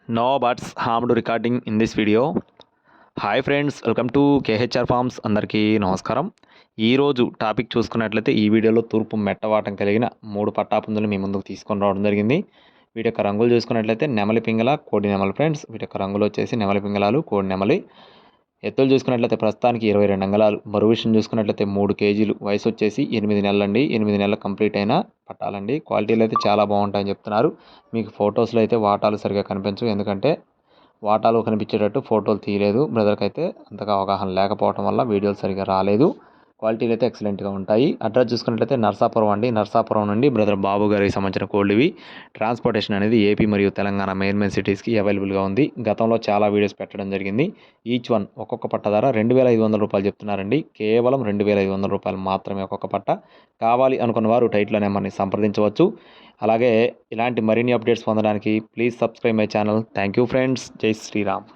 No buts harmed recording in this video. Hi friends, welcome to KHR forms. అందరికీ నమస్కారం. ఈరోజు topic చూసుకున్నట్లయితే ఈ వీడియోలో తూర్పు మెట్టవాటం కలిగిన 3 పట్టాపుంజులు మీ ముందుకు తీసుకొని రావడం జరిగింది. వీటి యొక్క రంగులు చూసుకున్నట్లయితే నెమలి పింగళ, కోడి నెమలి ఫ్రెండ్స్. వీటి యొక్క రంగులు వచ్చేసి నెమలి పింగళాలు, కోడి నెమలి. ఎత్తులు చూసుకున్నట్లయితే ప్రస్తుతానికి 22 అంగళాలు. బరువు విషయం చూసుకున్నట్లయితే 3 కేజీలు. వయసు వచ్చేసి 8 నెలలండి. 8 నెలలు కంప్లీట్ అయిన పట్టాలండి. క్వాలిటీలు అయితే చాలా బాగుంటాయని చెప్తున్నారు. మీకు ఫొటోస్లో అయితే వాటాలు సరిగా కనిపించవు, ఎందుకంటే వాటాలు కనిపించేటట్టు ఫోటోలు తీయలేదు. బ్రదర్కి అయితే అంతగా అవగాహన లేకపోవడం వల్ల వీడియోలు సరిగా రాలేదు. క్వాలిటీలు అయితే ఎక్సలెంట్గా ఉంటాయి. అడ్రస్ చూసుకున్నట్లయితే నర్సాపురం అండి. నర్సాపురం నుండి బ్రదర్ బాబు గారికి సంబంధించిన కోళ్ళు ఇవి. ట్రాన్స్పోర్టేషన్ అనేది ఏపీ మరియు తెలంగాణ మెయిన్ సిటీస్కి అవైలబుల్గా ఉంది. గతంలో చాలా వీడియోస్ పెట్టడం జరిగింది. ఈచ్ వన్ ఒక్కొక్క పట్ట ధర 2,500 రూపాయలు చెప్తున్నారండి. కేవలం 2,500 రూపాయలు మాత్రమే ఒక్కొక్క పట్ట. కావాలి అనుకున్న వారు టైటిల్ నెంబర్ని సంప్రదించవచ్చు. అలాగే ఇలాంటి మరిన్ని అప్డేట్స్ పొందడానికి please subscribe my channel. Thank you friends. జై శ్రీరామ్.